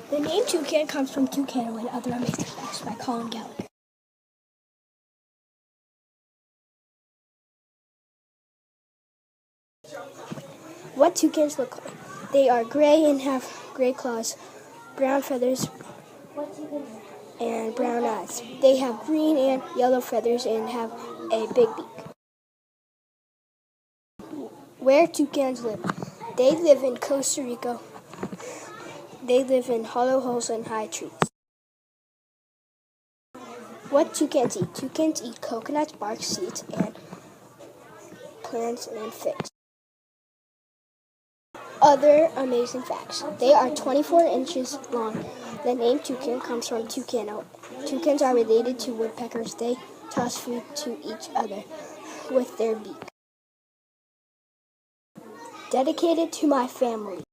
The name toucan comes from Toucan and Other Amazing Facts by Colin. What toucans look like? They are gray and have gray claws, brown feathers, and brown eyes. They have green and yellow feathers and have a big beak. Where toucans live? They live in Costa Rica. They live in hollow holes and high trees. What toucans eat? Toucans eat coconuts, bark, seeds, and plants and figs. Other amazing facts. They are 24 inches long. The name toucan comes from toucano. Toucans are related to woodpeckers. They toss food to each other with their beak. Dedicated to my family.